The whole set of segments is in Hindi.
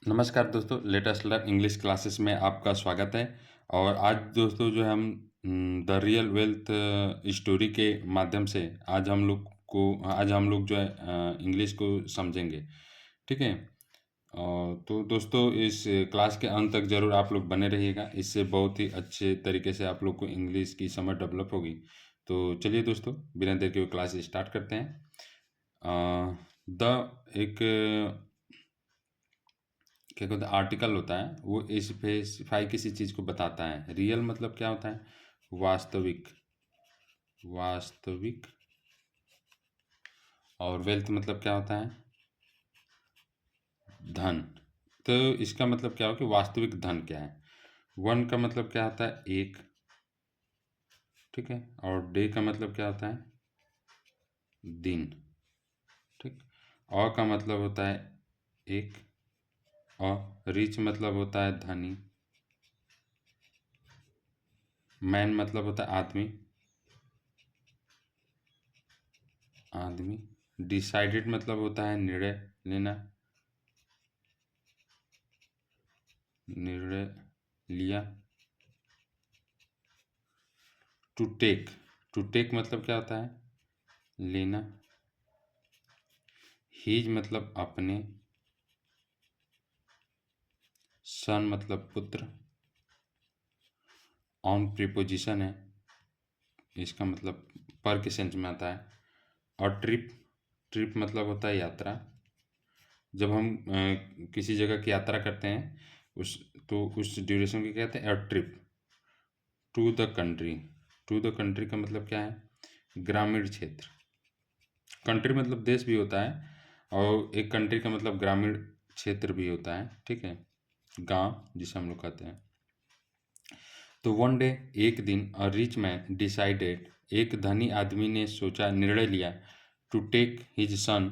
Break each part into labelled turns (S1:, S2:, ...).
S1: नमस्कार दोस्तों, लेटेस्ट लर्न इंग्लिश क्लासेस में आपका स्वागत है। और आज दोस्तों जो है हम द रियल वेल्थ स्टोरी के माध्यम से आज हम लोग जो है इंग्लिश को समझेंगे। ठीक है। तो दोस्तों इस क्लास के अंत तक ज़रूर आप लोग बने रहिएगा। इससे बहुत ही अच्छे तरीके से आप लोग को इंग्लिश की समझ डेवलप होगी। तो चलिए दोस्तों, बिना देर के क्लास स्टार्ट करते हैं। द एक क्या कहते हैं आर्टिकल होता है, वो स्पेसिफाई किसी चीज़ को बताता है। रियल मतलब क्या होता है? वास्तविक। वास्तविक। और वेल्थ मतलब क्या होता है? धन। तो इसका मतलब क्या हो कि वास्तविक धन क्या है? वन का मतलब क्या होता है? एक। ठीक है। और डे का मतलब क्या होता है? दिन। ठीक। और का मतलब होता है एक। और रिच मतलब होता है धनी। मैन मतलब होता है आदमी। आदमी। डिसाइडेड मतलब होता है निर्णय लेना। निर्णय लिया। टू टेक मतलब क्या होता है? लेना। हीज मतलब अपने। सन मतलब पुत्र। ऑन प्रीपोजिशन है, इसका मतलब पर के सेंस में आता है। और ट्रिप। ट्रिप मतलब होता है यात्रा। जब हम किसी जगह की यात्रा करते हैं उस तो उस ड्यूरेशन को कहते हैं trip. To the country. To the country का मतलब क्या है? ग्रामीण क्षेत्र। कंट्री मतलब देश भी होता है, और एक कंट्री का मतलब ग्रामीण क्षेत्र भी होता है। ठीक है। गांव जिसे हम लोग कहते हैं। तो वन डे एक दिन अ रिच मैन डिसाइडेड, एक धनी आदमी ने सोचा, निर्णय लिया, टू टेक हिज सन,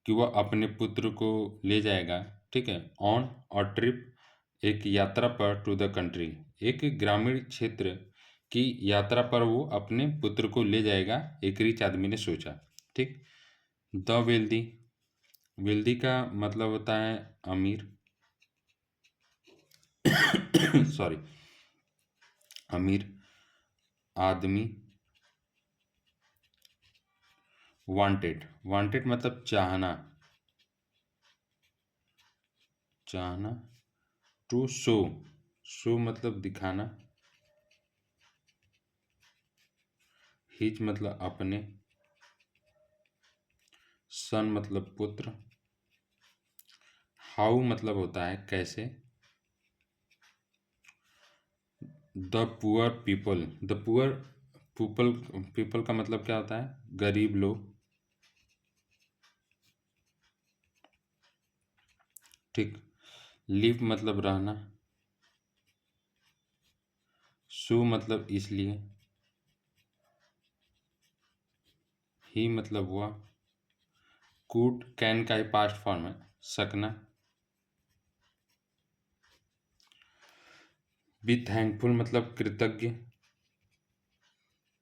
S1: कि वह अपने पुत्र को ले जाएगा। ठीक है। ऑन और ट्रिप, एक यात्रा पर, टू द कंट्री, एक ग्रामीण क्षेत्र की यात्रा पर वो अपने पुत्र को ले जाएगा, एक रिच आदमी ने सोचा। ठीक। The wealthy. वेल्दी का मतलब होता है अमीर। सॉरी। अमीर आदमी। वांटेड। वांटेड मतलब चाहना। चाहना। To show. शो मतलब दिखाना। हिज मतलब अपने। सन मतलब पुत्र। हाउ मतलब होता है कैसे। The poor people. The poor people. People का मतलब क्या होता है? गरीब लोग। ठीक। लिव मतलब रहना। सो मतलब इसलिए। ही मतलब हुआ। कुड कैन का ही पास्ट फॉर्म है, सकना। बी थैंकफुल मतलब कृतज्ञ।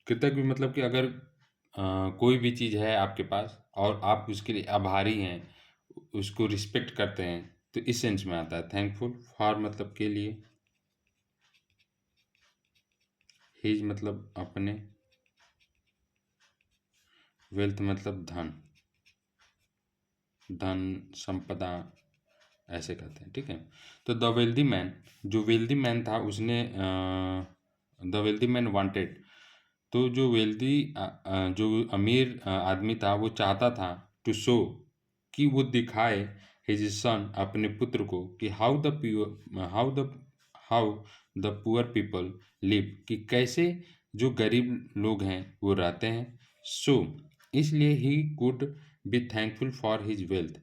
S1: कृतज्ञ मतलब कि अगर कोई भी चीज़ है आपके पास और आप उसके लिए आभारी हैं, उसको रिस्पेक्ट करते हैं, तो इस सेंस में आता है थैंकफुल। फॉर मतलब के लिए। हिज मतलब अपने। वेल्थ मतलब धन। धन, संपदा, ऐसे कहते हैं। ठीक है। तो द वेल्दी मैन, जो वेल्दी मैन था उसने द वेल्दी मैन वांटेड, तो जो अमीर आदमी था वो चाहता था, टू शो, कि वो दिखाए, हिज सन अपने पुत्र को, कि how the poor people live, कि कैसे जो गरीब लोग हैं वो रहते हैं। सो इसलिए he could be thankful for his wealth.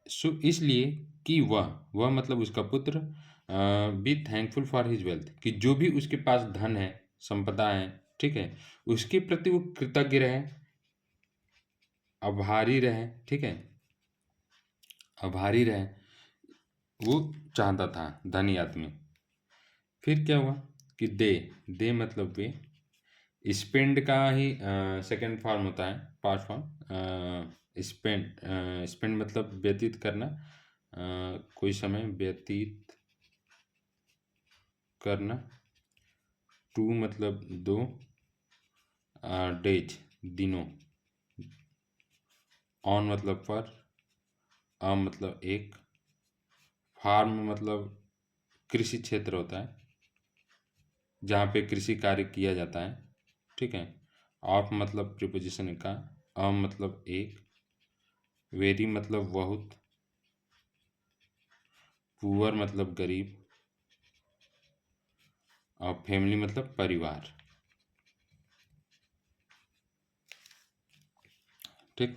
S1: So इसलिए कि वह मतलब उसका पुत्र, be thankful for his wealth, कि जो भी उसके पास धन है, संपदा है, ठीक है, उसके प्रति वो कृतज्ञ रहे, आभारी रहे। ठीक है। आभारी रहे, वो चाहता था धनी आदमी। फिर क्या हुआ कि दे मतलब वे। स्पेंड का ही सेकंड फॉर्म होता है, पास्ट फॉर्म। स्पेंड। स्पेंड मतलब व्यतीत करना, कोई समय व्यतीत करना। टू मतलब दो, डेज दिनों, ऑन मतलब पर, मतलब एक, फार्म मतलब कृषि क्षेत्र होता है जहाँ पे कृषि कार्य किया जाता है, ठीक है। ऑफ मतलब प्रीपोजिशन का, मतलब एक, वेरी मतलब बहुत, पुअर मतलब गरीब, और फैमिली मतलब परिवार, ठीक।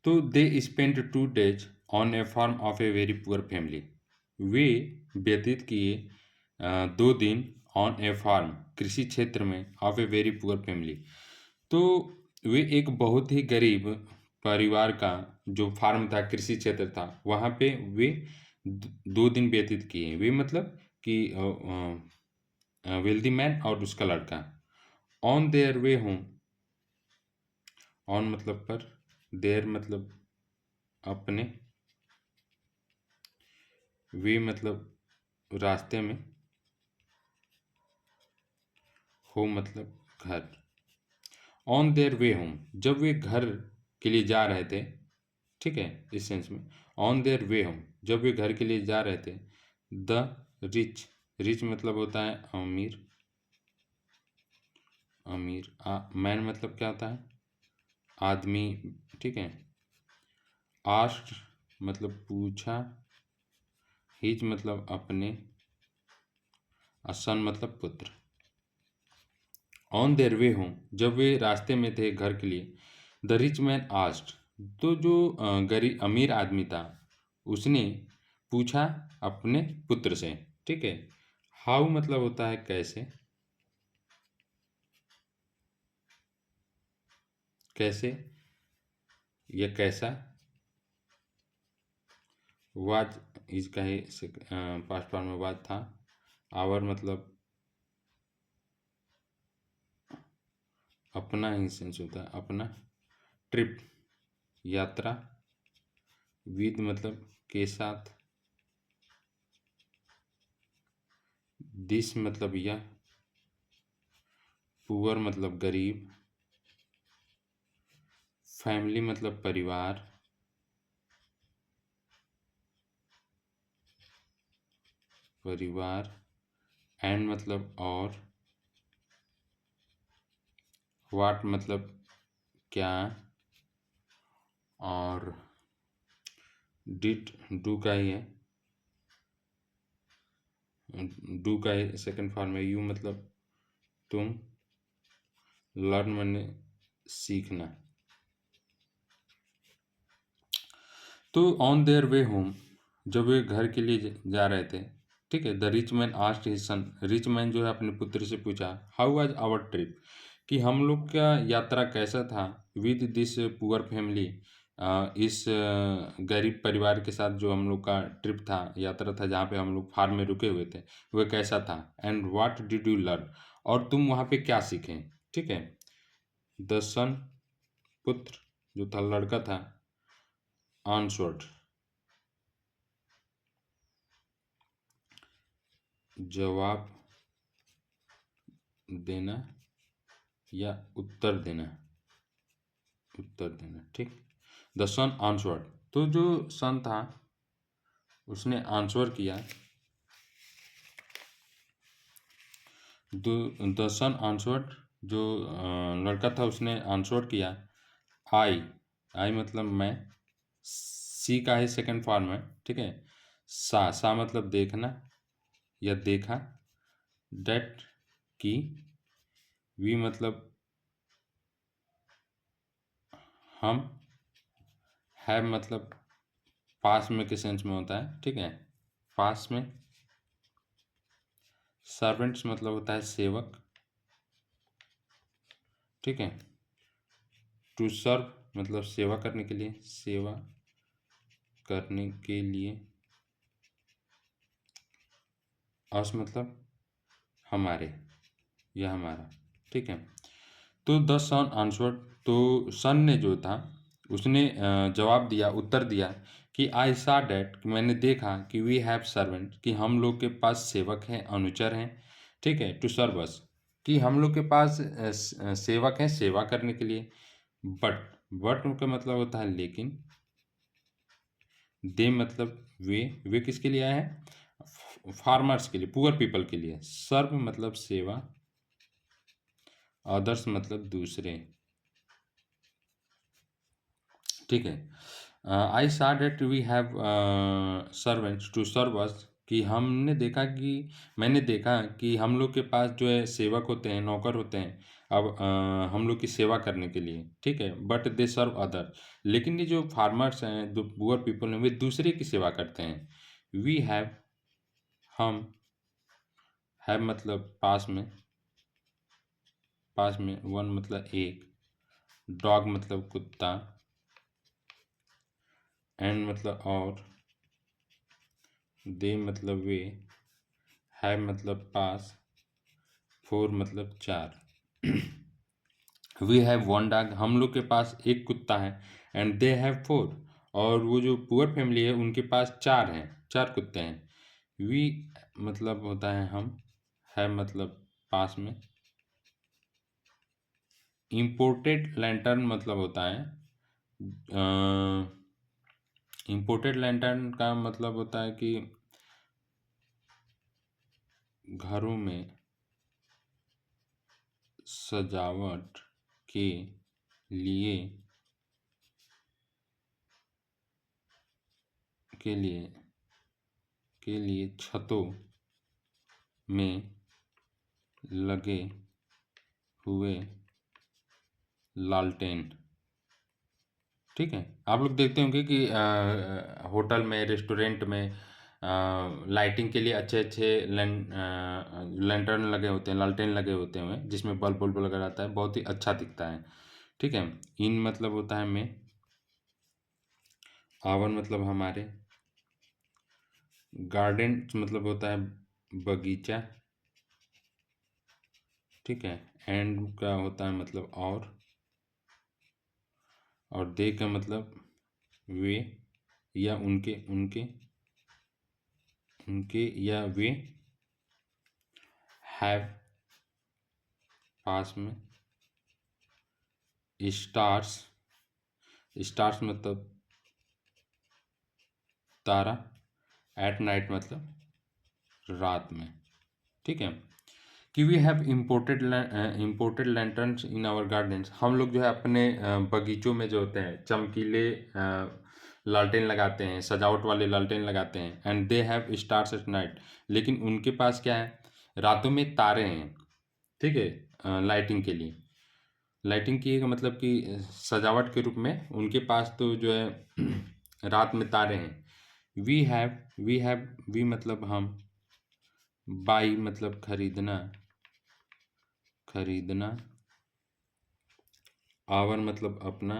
S1: तो they spend 2 days on a farm of a very poor family. वे व्यतीत किए 2 दिन ऑन ए फार्म कृषि क्षेत्र में of a very poor family. तो वे एक बहुत ही गरीब परिवार का जो फार्म था, कृषि क्षेत्र था, वहाँ पे वे 2 दिन व्यतीत किए। वे मतलब कि वेल्दी मैन और उसका लड़का। On their way home, on मतलब पर, देयर मतलब अपने, वे मतलब रास्ते में, होम मतलब घर। ऑन देयर वे होम, जब वे घर के लिए जा रहे थे, ठीक है, इस सेंस में। ऑन देयर वे होम, जब वे घर के लिए जा रहे थे, द रिच, रिच मतलब होता है अमीर, अमीर। मैन मतलब क्या होता है, आदमी, ठीक है। आस्ट मतलब पूछा, हिज मतलब अपने, सन मतलब पुत्र। ऑन देयर वे होम, जब वे रास्ते में थे घर के लिए, द रिच मैन आस्ट, तो जो गरीब अमीर आदमी था उसने पूछा अपने पुत्र से, ठीक है। हाउ मतलब होता है कैसे, कैसे या कैसा। वाज इसका ही पास्ट फॉर्म में वाज था। आवर मतलब अपना ही सेंस होता है, अपना। ट्रिप यात्रा, विद मतलब के साथ, दिस मतलब यह, पुअर मतलब गरीब, फैमिली मतलब परिवार, परिवार, एंड मतलब और, व्हाट मतलब क्या, और डिड डू का ही है, डू का ही सेकंड फॉर्म है। यू मतलब तुम, लर्न मैंने सीखना। तो ऑन देयर वे होम, जब वे घर के लिए जा रहे थे, ठीक है, the rich man asked his son, rich man जो है अपने पुत्र से पूछा, हाउ वाज आवर ट्रिप, कि हम लोग का यात्रा कैसा था, विद दिस पुअर फैमिली, इस गरीब परिवार के साथ जो हम लोग का ट्रिप था, यात्रा था, जहाँ पे हम लोग फार्म में रुके हुए थे, वह कैसा था। And what did you learn, और तुम वहाँ पे क्या सीखे, ठीक है। द सन पुत्र जो था, लड़का था, आंसवर्ड जवाब देना या उत्तर देना, उत्तर देना, ठीक। द सन आंसवर्ड, तो जो सन था उसने आंसर किया, द सन आंसवर्ड, जो लड़का था उसने आंसर किया, आई, आई मतलब मैं, सी का ही सेकंड फॉर्म है, ठीक है। सा मतलब देखना या देखा, डेट की, वी मतलब हम, है मतलब पास में के सेंस में होता है, ठीक है, पास में। सर्वेंट्स मतलब होता है सेवक, ठीक है। टू सर्व मतलब सेवा करने के लिए, सेवा करने के लिए। अस मतलब हमारे या हमारा, ठीक है। तो द सन आंसवर्ड, तो सन ने जो था उसने जवाब दिया, उत्तर दिया कि आई सा डैट, मैंने देखा कि वी हैव सर्वेंट, कि हम लोग के पास सेवक हैं, अनुचर हैं, ठीक है, टू सर्व अस, कि हम लोग के पास सेवक हैं सेवा करने के लिए। बट का मतलब होता है लेकिन, दे मतलब वे किसके लिए आए हैं? फार्मर्स के लिए, पुअर पीपल के लिए। सर्व मतलब सेवा, अदर्स मतलब दूसरे, ठीक है। I saw that we have servants to serve us, कि हमने देखा कि, मैंने देखा कि हम लोग के पास जो है सेवक होते हैं, नौकर होते हैं, अब हम लोग की सेवा करने के लिए, ठीक है। बट दे सर्व अदर, लेकिन ये जो फार्मर्स हैं, जो पुअर पीपल हैं, वे दूसरे की सेवा करते हैं। वी हैव, हम, हैव मतलब पास में, वन मतलब एक, डॉग मतलब कुत्ता, एंड मतलब और, दे मतलब वे, हैव मतलब पास, फोर मतलब चार। वी हैव वन डॉग, हम लोग के पास एक कुत्ता है, एंड दे हैव फोर, और वो जो पुअर फैमिली है उनके पास चार हैं, चार कुत्ते हैं। वी मतलब होता है हम, है मतलब पास में, इम्पोर्टेड लैंटर्न मतलब होता है, इम्पोर्टेड लैंटर्न का मतलब होता है कि घरों में सजावट के लिए के लिए के लिए छतों में लगे हुए लालटेन, ठीक है। आप लोग देखते होंगे कि होटल में, रेस्टोरेंट में लाइटिंग के लिए अच्छे अच्छे लैंटर्न लगे होते हैं, लालटेन लगे होते हैं, जिसमें बल्ब बल्ब लगा रहता है, बहुत ही अच्छा दिखता है, ठीक है। इन मतलब होता है में, आवर मतलब हमारे, गार्डन मतलब होता है बगीचा, ठीक है। एंड का होता है मतलब और दे का मतलब वे या उनके उनके उनके या वे, हैव पास में, स्टार्स, स्टार्स मतलब तारा, एट नाइट मतलब रात में, ठीक है। कि we have imported lanterns in our gardens, हम लोग जो है अपने बगीचों में जो होते हैं चमकीले लालटेन लगाते हैं, सजावट वाले लालटेन लगाते हैं। And they have stars at night, लेकिन उनके पास क्या है? रातों में तारे हैं, ठीक है, लाइटिंग के लिए। लाइटिंग की का मतलब कि सजावट के रूप में उनके पास तो जो है रात में तारे हैं। वी मतलब हम, बाई मतलब खरीदना, आवर मतलब अपना,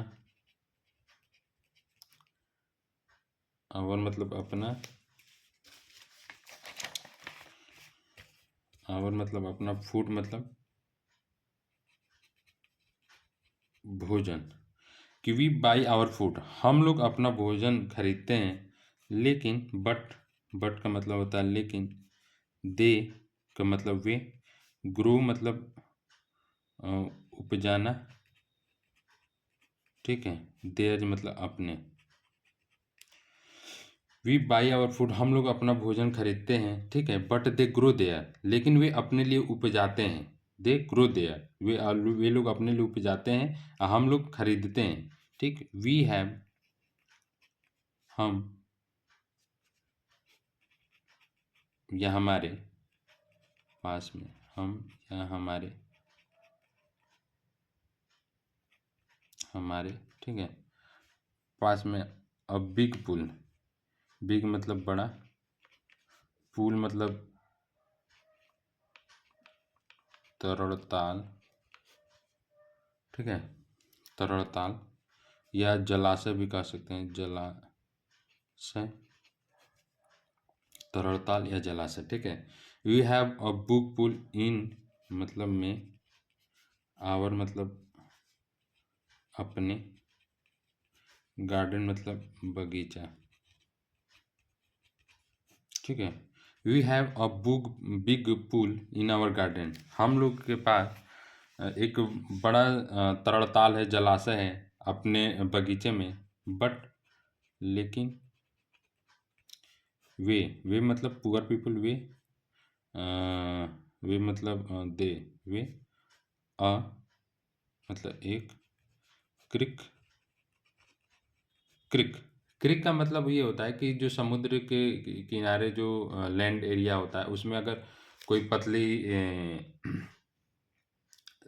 S1: फूड मतलब भोजन। कि वी बाई आवर फूड, हम लोग अपना भोजन खरीदते हैं, लेकिन बट का मतलब होता है लेकिन, दे का मतलब वे, ग्रो मतलब उपजाना, ठीक है। देयर मतलब अपने। वी बाई आवर फूड, हम लोग अपना भोजन खरीदते हैं, ठीक है। बट दे ग्रो देयर, लेकिन वे अपने लिए उपजाते हैं। दे ग्रो देयर, वे लोग अपने लिए उपजाते हैं, हम लोग खरीदते हैं, ठीक। वी हैव, हम, या हमारे पास में, हम या हमारे, ठीक है, पास में। अब बिग पुल, बिग मतलब बड़ा, पुल मतलब तरड़ताल, ठीक है, तरड़ताल, या जलाशय भी कह सकते हैं, जलाशय, तरड़ताल या जलाशय, ठीक है। वी हैव अ बुक पुल इन मतलब में, आवर मतलब अपने, गार्डन मतलब बगीचा, ठीक है। We have a big pool in our garden, हम लोग के पास एक बड़ा तरणताल है, जलाशय है अपने बगीचे में। बट लेकिन वे मतलब पुअर पीपल, वे मतलब दे, वे अ मतलब एक, क्रिक, क्रिक क्रिक का मतलब ये होता है कि जो समुद्र के किनारे जो लैंड एरिया होता है उसमें अगर कोई पतली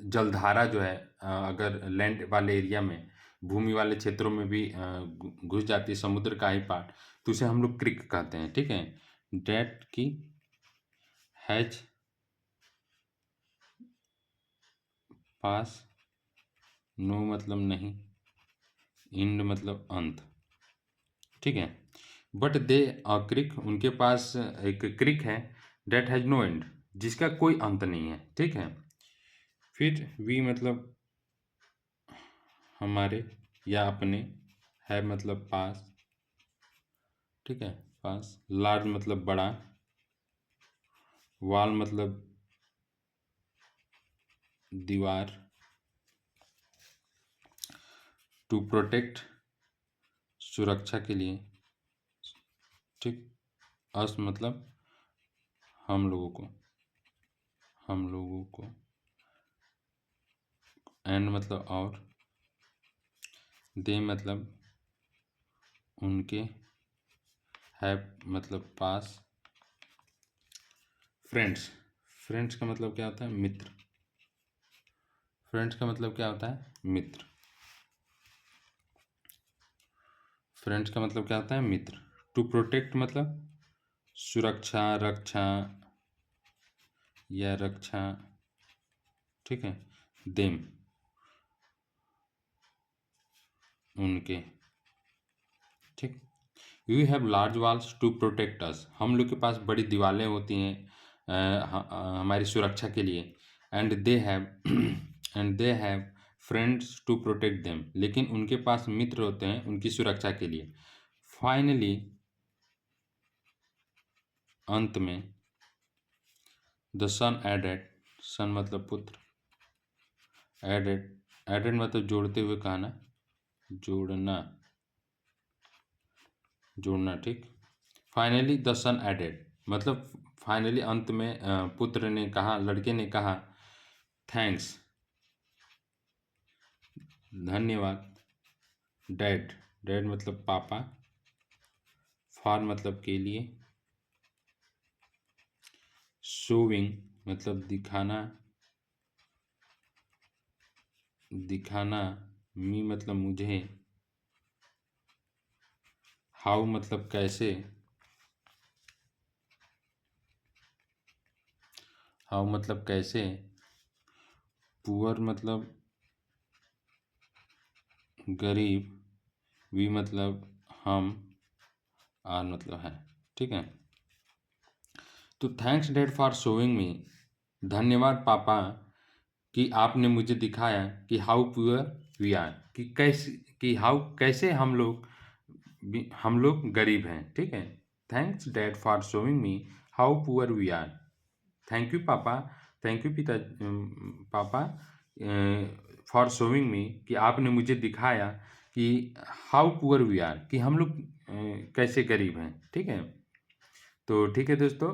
S1: जलधारा जो है अगर लैंड वाले एरिया में, भूमि वाले क्षेत्रों में भी घुस जाती है, समुद्र का ही पार्ट, तो उसे हम लोग क्रिक कहते हैं, ठीक है। डेट की हैज पास, नो मतलब नहीं, इंड मतलब अंत, ठीक है। बट दे अ क्रिक, उनके पास एक क्रिक है, डेट हैज नो एंड, जिसका कोई अंत नहीं है, ठीक है। फिर वी मतलब हमारे या अपने, है मतलब पास, ठीक है, पास। लार्ज मतलब बड़ा, वॉल मतलब दीवार, टू प्रोटेक्ट सुरक्षा के लिए, ठीक। अस मतलब हम लोगों को, हम लोगों को। एंड मतलब और, दे मतलब उनके, हैव मतलब पास। फ्रेंड्स, फ्रेंड्स का मतलब क्या होता है, मित्र। फ्रेंड्स का मतलब क्या होता है, मित्र। फ्रेंड्स का मतलब क्या होता है, मित्र। टू प्रोटेक्ट मतलब सुरक्षा, रक्षा या रक्षा, ठीक है। देम उनके, ठीक। You have large walls to protect us, हम लोग के पास बड़ी दीवारें होती हैं हमारी सुरक्षा के लिए। And they have and they have friends to protect them, लेकिन उनके पास मित्र होते हैं उनकी सुरक्षा के लिए। फाइनली अंत में, द सन एडेड, सन मतलब पुत्र, एडेड, एडेड मतलब जोड़ते हुए कहना, जोड़ना, जोड़ना, ठीक। फाइनली द सन एडेड मतलब फाइनली अंत में पुत्र ने कहा, लड़के ने कहा, थैंक्स धन्यवाद, डैड, डैड मतलब पापा, फॉर मतलब के लिए, शोविंग मतलब दिखाना, दिखाना, मी मतलब मुझे, हाउ मतलब कैसे, हाउ मतलब कैसे, पुअर मतलब गरीब, वी मतलब हम, आर मतलब है, ठीक है। तो थैंक्स डैड फॉर शोइंग मी, धन्यवाद पापा कि आपने मुझे दिखाया कि हाउ पुअर वी आर, कि कैसे, कि हाउ कैसे हम लोग गरीब हैं, ठीक है। Thanks dad for showing me how poor we are, thank you पापा, थैंक यू पापा फॉर शोइंग मी, कि आपने मुझे दिखाया कि हाउ पुअर वी आर, कि हम लोग कैसे गरीब हैं, ठीक है। तो ठीक है दोस्तों,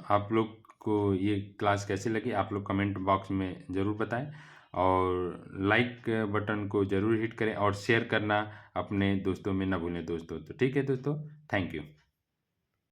S1: आप लोग को ये क्लास कैसी लगी आप लोग कमेंट बॉक्स में ज़रूर बताएं, और लाइक बटन को ज़रूर हिट करें और शेयर करना अपने दोस्तों में ना भूलें दोस्तों। तो ठीक है दोस्तों, थैंक यू।